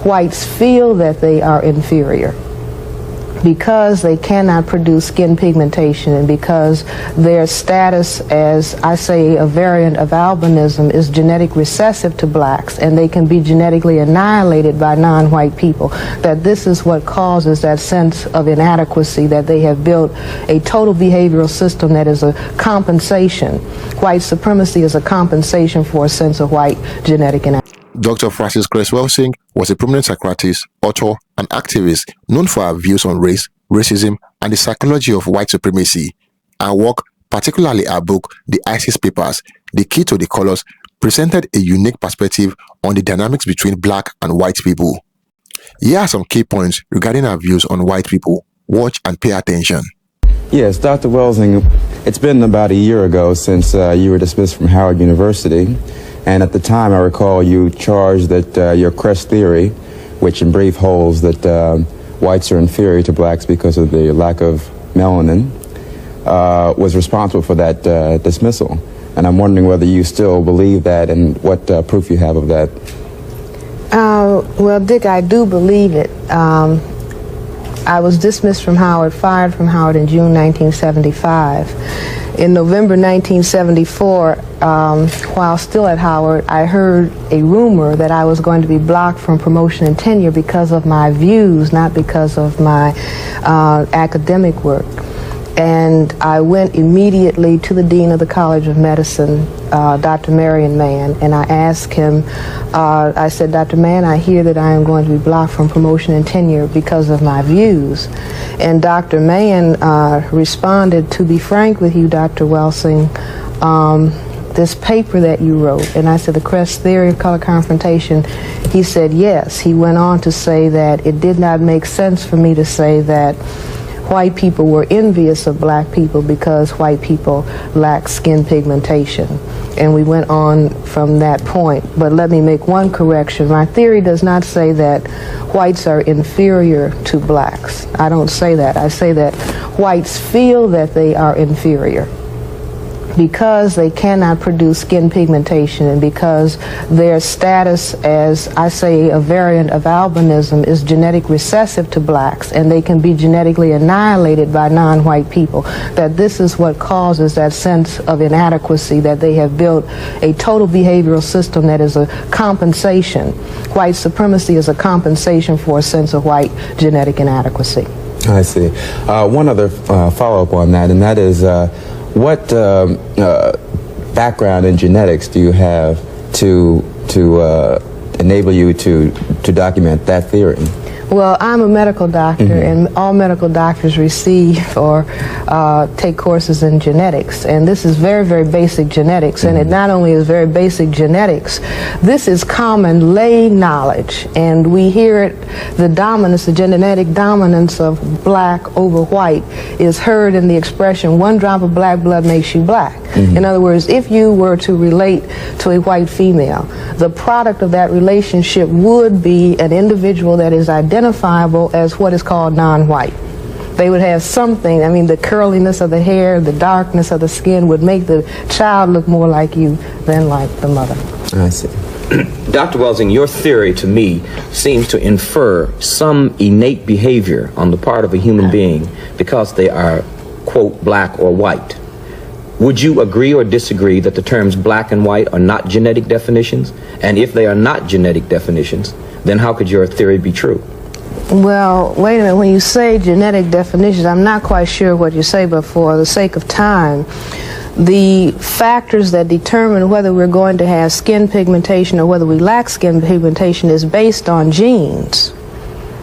whites feel that they are inferior because they cannot produce skin pigmentation, and because their status as, I say, a variant of albinism is genetic recessive to blacks, and they can be genetically annihilated by non-white people, that this is what causes that sense of inadequacy, that they have built a total behavioral system that is a compensation. White supremacy is a compensation for a sense of white genetic inadequacy. Dr. Frances Cress Welsing was a prominent psychiatrist, author, and activist known for her views on race, racism, and the psychology of white supremacy. Her work, particularly her book, The ISIS Papers, The Key to the Colors, presented a unique perspective on the dynamics between black and white people. Here are some key points regarding her views on white people. Watch and pay attention. Yes, Dr. Welsing, it's been about a year ago since you were dismissed from Howard University. And at the time, I recall you charged that your Crest theory, which in brief holds that whites are inferior to blacks because of the lack of melanin, was responsible for that dismissal. And I'm wondering whether you still believe that and what proof you have of that. Well, Dick, I do believe it. I was dismissed from Howard, fired from Howard in June 1975. In November 1974, while still at Howard, I heard a rumor that I was going to be blocked from promotion and tenure because of my views, not because of my academic work. And I went immediately to the Dean of the College of Medicine, Dr. Marion Mann, and I asked him, I said, Dr. Mann, I hear that I am going to be blocked from promotion and tenure because of my views. And Dr. Mann responded, to be frank with you, Dr. Welsing, this paper that you wrote, and I said, the Cress Theory of Color-Confrontation, he said yes. He went on to say that it did not make sense for me to say that white people were envious of black people because white people lack skin pigmentation. And we went on from that point. But let me make one correction. My theory does not say that whites are inferior to blacks. I don't say that. I say that whites feel that they are inferior because they cannot produce skin pigmentation, and because their status as, I say, a variant of albinism is genetic recessive to blacks, and they can be genetically annihilated by non-white people, that this is what causes that sense of inadequacy, that they have built a total behavioral system that is a compensation. White supremacy is a compensation for a sense of white genetic inadequacy. I see. One other follow-up on that, and that is, what background in genetics do you have to enable you to document that theory? Well, I'm a medical doctor, and all medical doctors receive or take courses in genetics, and this is very, very basic genetics, and it not only is very basic genetics, this is common lay knowledge, and we hear it, the dominance, the genetic dominance of black over white is heard in the expression, one drop of black blood makes you black. In other words, if you were to relate to a white female, the product of that relationship would be an individual that is identifiable as what is called non-white. They would have something, I mean, the curliness of the hair, the darkness of the skin would make the child look more like you than like the mother. I see. Dr. Welsing, your theory to me seems to infer some innate behavior on the part of a human being because they are, quote, black or white. Would you agree or disagree that the terms black and white are not genetic definitions? And if they are not genetic definitions, then how could your theory be true? Well, wait a minute. When you say genetic definitions, I'm not quite sure what you say, but for the sake of time, the factors that determine whether we're going to have skin pigmentation or whether we lack skin pigmentation is based on genes.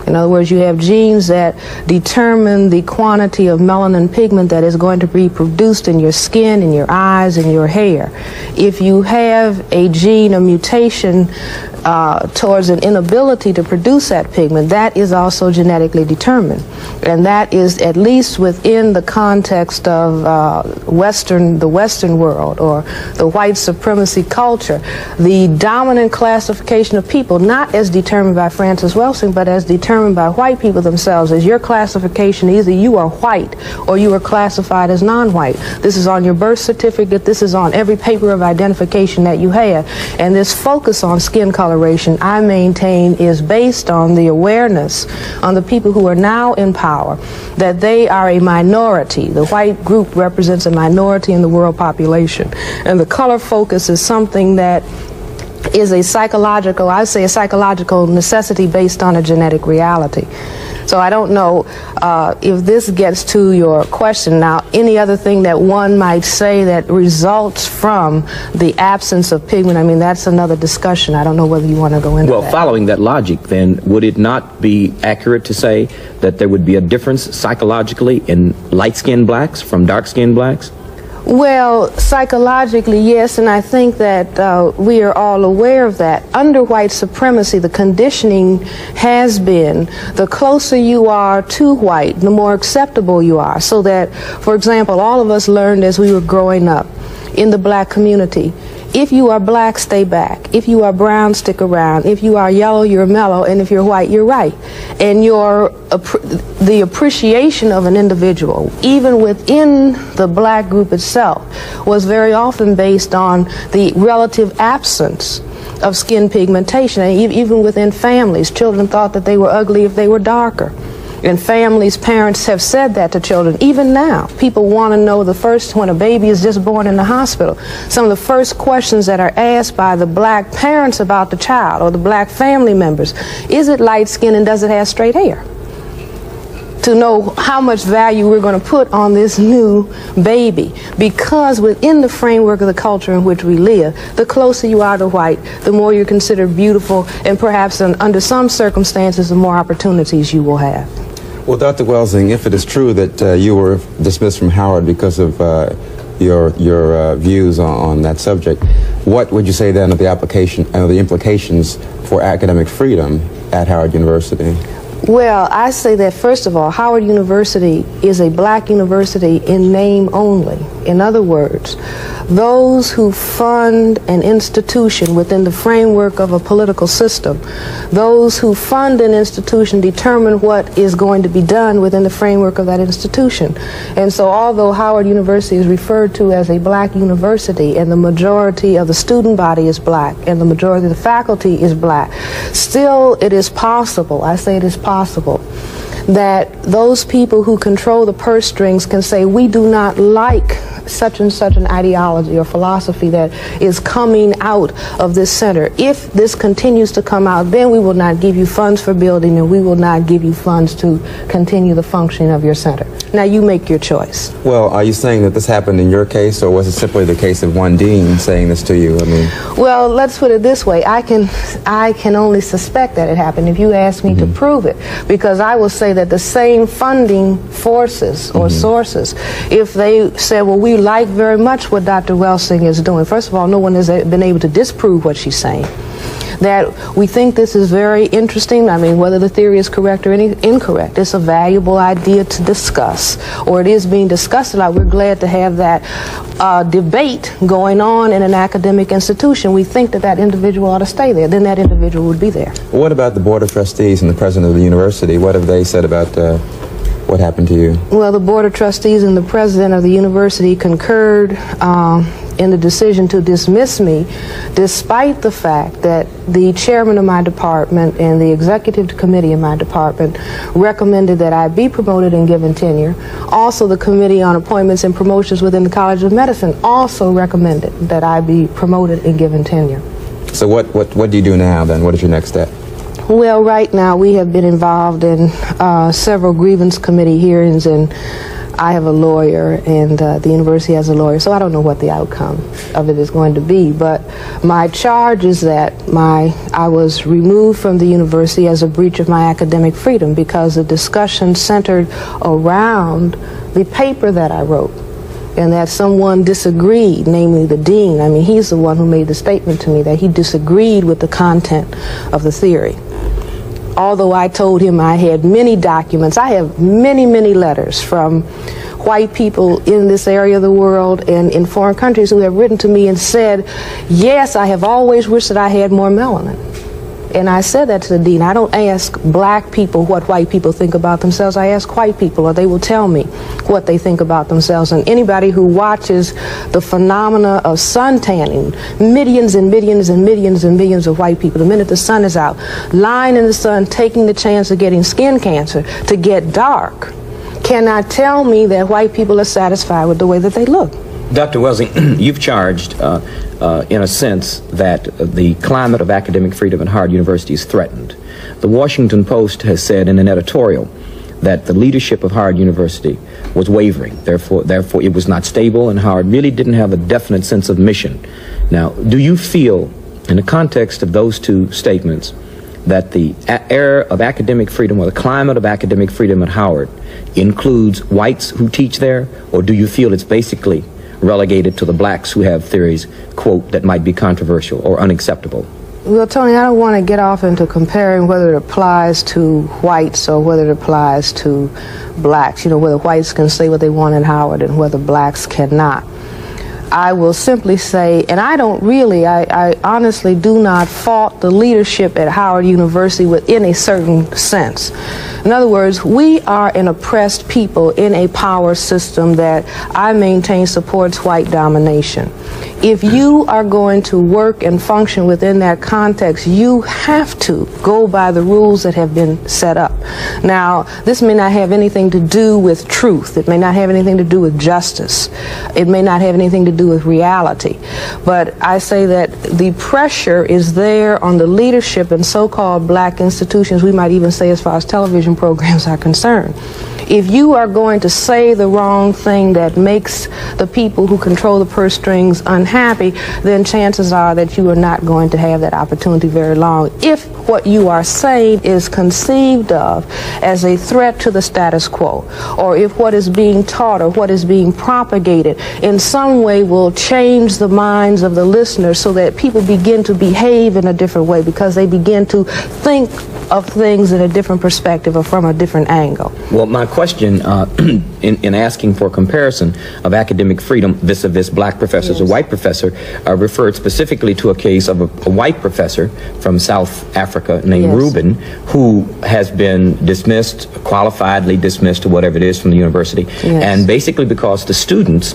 In other words, you have genes that determine the quantity of melanin pigment that is going to be produced in your skin, in your eyes, in your hair. If you have a gene, a mutation towards an inability to produce that pigment, that is also genetically determined. And that is at least within the context of the Western world, or the white supremacy culture. The dominant classification of people, not as determined by Frances Welsing, but as determined by white people themselves, is your classification. Either you are white or you are classified as non-white. This is on your birth certificate. This is on every paper of identification that you have. And this focus on skin color discoloration, I maintain, is based on the awareness on the people who are now in power that they are a minority. The white group represents a minority in the world population. And the color focus is something that is a psychological, I would say a psychological necessity based on a genetic reality. So I don't know if this gets to your question. Now, any other thing that one might say that results from the absence of pigment, I mean, that's another discussion. I don't know whether you want to go into that. Well, following that logic, then, would it not be accurate to say that there would be a difference psychologically in light-skinned blacks from dark-skinned blacks? Well, psychologically, yes, and I think that we are all aware of that. Under white supremacy, the conditioning has been the closer you are to white, the more acceptable you are. So that, for example, all of us learned as we were growing up in the black community, if you are black, stay back. If you are brown, stick around. If you are yellow, you're mellow. And if you're white, you're right. And the appreciation of an individual, even within the black group itself, was very often based on the relative absence of skin pigmentation. And even within families, children thought that they were ugly if they were darker. And families, parents have said that to children. Even now, people want to know when a baby is just born in the hospital, some of the first questions that are asked by the black parents about the child or the black family members, is it light skin and does it have straight hair? To know how much value we're going to put on this new baby, because within the framework of the culture in which we live, the closer you are to white, the more you're considered beautiful, and perhaps under some circumstances, the more opportunities you will have. Well, Dr. Welsing, if it is true that you were dismissed from Howard because of your views on that subject, what would you say then of the implications for academic freedom at Howard University? Well, I say that, first of all, Howard University is a black university in name only. In other words, those who fund an institution within the framework of a political system, those who fund an institution determine what is going to be done within the framework of that institution. And so although Howard University is referred to as a black university and the majority of the student body is black and the majority of the faculty is black, still it is possible, I say it is possible, that those people who control the purse strings can say, we do not like such and such an ideology or philosophy that is coming out of this center. If this continues to come out, then we will not give you funds for building and we will not give you funds to continue the functioning of your center. Now you make your choice. Well, are you saying that this happened in your case, or was it simply the case of one dean saying this to you? I mean, well, let's put it this way. I can only suspect that it happened if you ask me to prove it, because I will say that the same funding forces or sources, if they said, well, we like very much what Dr. Welsing is doing. First of all, no one has been able to disprove what she's saying. That we think this is very interesting. I mean, whether the theory is correct or incorrect, it's a valuable idea to discuss, or it is being discussed a lot. We're glad to have that debate going on in an academic institution. We think that that individual ought to stay there. Then that individual would be there. What about the Board of Trustees and the President of the University? What have they said about what happened to you? Well, the Board of Trustees and the President of the University concurred in the decision to dismiss me, despite the fact that the chairman of my department and the executive committee in my department recommended that I be promoted and given tenure. Also, the Committee on Appointments and Promotions within the College of Medicine also recommended that I be promoted and given tenure. So what do you do now then? What is your next step? Well, right now we have been involved in several grievance committee hearings, and I have a lawyer and the university has a lawyer, so I don't know what the outcome of it is going to be. But my charge is that I was removed from the university as a breach of my academic freedom because the discussion centered around the paper that I wrote, and that someone disagreed, namely the dean. I mean, he's the one who made the statement to me that he disagreed with the content of the theory. Although I told him I had many documents, I have many, many letters from white people in this area of the world and in foreign countries who have written to me and said, yes, I have always wished that I had more melanin. And I said that to the dean. I don't ask black people what white people think about themselves. I ask white people, or they will tell me what they think about themselves. And anybody who watches the phenomena of sun tanning, millions and millions and millions and millions of white people, the minute the sun is out, lying in the sun, taking the chance of getting skin cancer to get dark, cannot tell me that white people are satisfied with the way that they look. Dr. Welsing, you've charged, in a sense, that the climate of academic freedom at Howard University is threatened. The Washington Post has said in an editorial that the leadership of Howard University was wavering. Therefore, it was not stable, and Howard really didn't have a definite sense of mission. Now, do you feel, in the context of those two statements, that the era of academic freedom, or the climate of academic freedom at Howard, includes whites who teach there, or do you feel it's basically relegated to the blacks who have theories, quote, that might be controversial or unacceptable? Well, Tony, I don't want to get off into comparing whether it applies to whites or whether it applies to blacks, you know, whether whites can say what they want at Howard and whether blacks cannot. I will simply say, and I honestly do not fault the leadership at Howard University within a certain sense. In other words, we are an oppressed people in a power system that I maintain supports white domination. If you are going to work and function within that context, you have to go by the rules that have been set up. Now, this may not have anything to do with truth. It may not have anything to do with justice. It may not have anything to do with reality. But I say that the pressure is there on the leadership in so-called black institutions, we might even say as far as television programs are concerned. If you are going to say the wrong thing that makes the people who control the purse strings unhappy, then chances are that you are not going to have that opportunity very long. If what you are saying is conceived of as a threat to the status quo, or if what is being taught or what is being propagated in some way will change the minds of the listeners so that people begin to behave in a different way because they begin to think of things in a different perspective or from a different angle. Well, my question in asking for comparison of academic freedom vis-a-vis black professors, yes, or white professor, referred specifically to a case of a white professor from South Africa named, yes, Rubin, who has been dismissed, qualifiedly dismissed or whatever it is from the university, yes, and basically because the students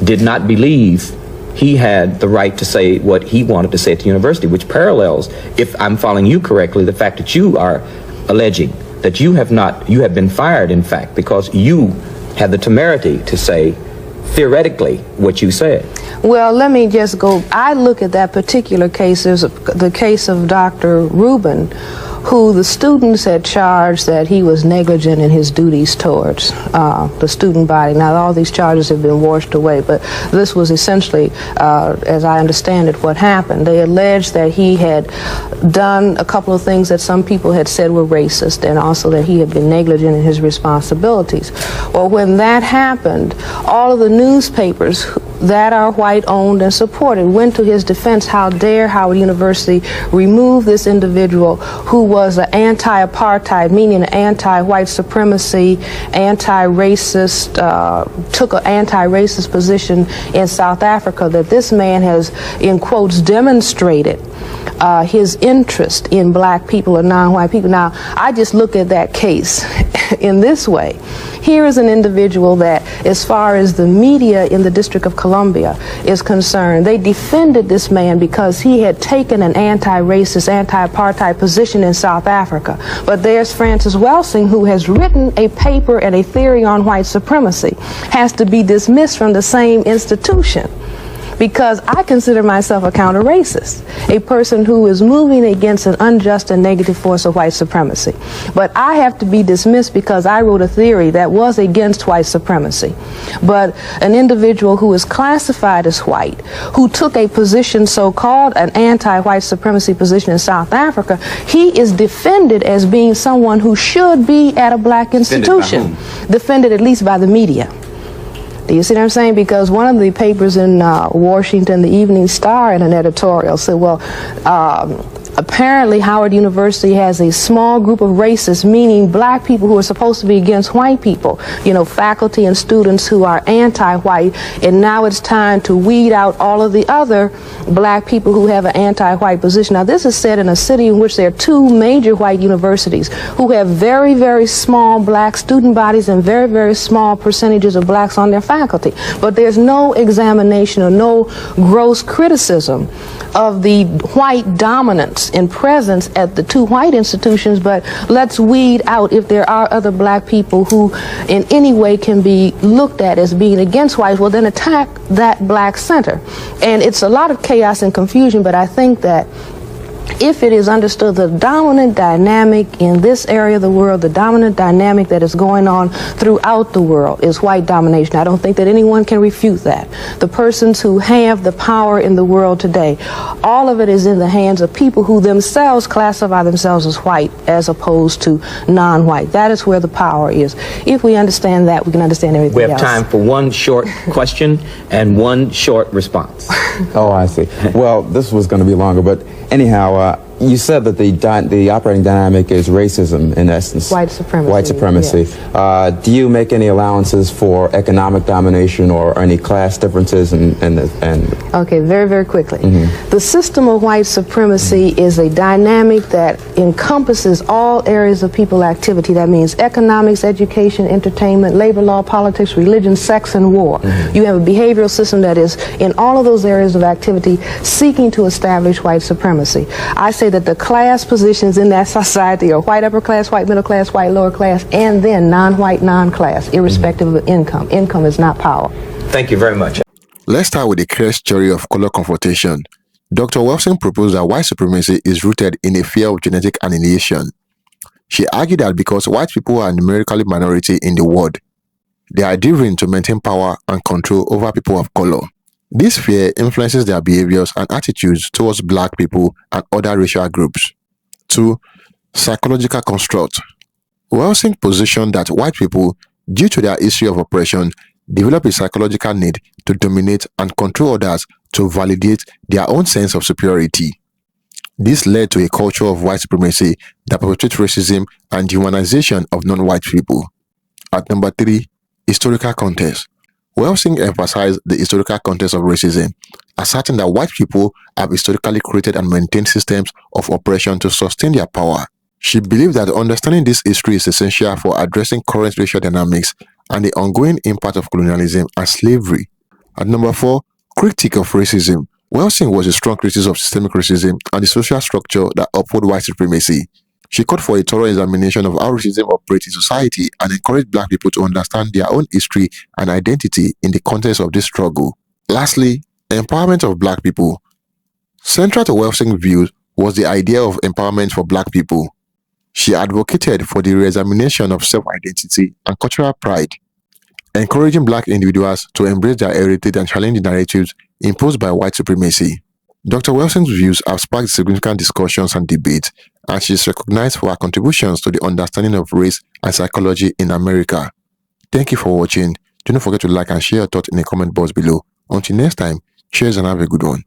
did not believe he had the right to say what he wanted to say at the university, which parallels, if I'm following you correctly, the fact that you are alleging that you have been fired, in fact, because you had the temerity to say, theoretically, what you said. Well, let me just go, I look at that particular case as the case of Dr. Rubin, who the students had charged that he was negligent in his duties towards the student body. Now, all these charges have been washed away, but this was essentially, as I understand it, what happened. They alleged that he had done a couple of things that some people had said were racist, and also that he had been negligent in his responsibilities. Well, when that happened, all of the newspapers that are white-owned and supported went to his defense. How dare Howard University remove this individual who was an anti-apartheid, meaning an anti-white supremacy, anti-racist, took an anti-racist position in South Africa, that this man has, in quotes, demonstrated his interest in black people or non-white people. Now, I just look at that case in this way. Here is an individual that, as far as the media in the District of Columbia is concerned, they defended this man because he had taken an anti-racist, anti-apartheid position in South Africa. But there's Cress Welsing, who has written a paper and a theory on white supremacy, has to be dismissed from the same institution, because I consider myself a counter-racist, a person who is moving against an unjust and negative force of white supremacy. But I have to be dismissed because I wrote a theory that was against white supremacy. But an individual who is classified as white, who took a position so-called an anti-white supremacy position in South Africa, he is defended as being someone who should be at a black institution. Defended at least by the media. Do you see what I'm saying? Because one of the papers in Washington, the Evening Star, in an editorial said, well, Apparently, Howard University has a small group of racists, meaning black people who are supposed to be against white people, you know, faculty and students who are anti-white, and now it's time to weed out all of the other black people who have an anti-white position. Now, this is said in a city in which there are two major white universities who have very, very small black student bodies and very, very small percentages of blacks on their faculty. But there's no examination or no gross criticism of the white dominance and presence at the two white institutions, but let's weed out if there are other black people who in any way can be looked at as being against whites, well then attack that black center. And it's a lot of chaos and confusion, but I think that if it is understood the dominant dynamic in this area of the world, the dominant dynamic that is going on throughout the world is white domination. I don't think that anyone can refute that. The persons who have the power in the world today, all of it is in the hands of people who themselves classify themselves as white as opposed to non-white. That is where the power is. If we understand that, we can understand everything else. We have time for one short question and one short response. Oh, I see. Well, this was going to be longer, but anyhow, you said that the operating dynamic is racism, in essence. White supremacy. White supremacy. Yes. Do you make any allowances for economic domination or any class differences? Okay, very, very quickly. Mm-hmm. The system of white supremacy is a dynamic that encompasses all areas of people activity. That means economics, education, entertainment, labor law, politics, religion, sex, and war. Mm-hmm. You have a behavioral system that is in all of those areas of activity seeking to establish white supremacy. I say that the class positions in that society are white upper class, white middle class, white lower class, and then non-white, non-class, irrespective of income. Income is not power. Thank you very much. Let's start with the Cress Theory of Color-Confrontation. Dr. Welsing proposed that white supremacy is rooted in a fear of genetic annihilation. She argued that because white people are numerically minority in the world, they are driven to maintain power and control over people of color. This fear influences their behaviors and attitudes towards black people and other racial groups. 2. Psychological construct. Welsing positioned that white people, due to their history of oppression, develop a psychological need to dominate and control others to validate their own sense of superiority. This led to a culture of white supremacy that perpetuates racism and dehumanization of non-white people. At number 3, historical context. Welsing emphasized the historical context of racism, asserting that white people have historically created and maintained systems of oppression to sustain their power. She believed that understanding this history is essential for addressing current racial dynamics and the ongoing impact of colonialism and slavery. At number 4, critique of racism. Welsing was a strong critic of systemic racism and the social structure that uphold white supremacy. She called for a thorough examination of how racism operates in society and encouraged black people to understand their own history and identity in the context of this struggle. Lastly, empowerment of black people. Central to Welsing's views was the idea of empowerment for black people. She advocated for the re-examination of self-identity and cultural pride, encouraging black individuals to embrace their heritage and challenge the narratives imposed by white supremacy. Dr. Welsing's views have sparked significant discussions and debates, and she is recognized for her contributions to the understanding of race and psychology in America. Thank you for watching. Do not forget to like and share your thoughts in the comment box below. Until next time, cheers and have a good one.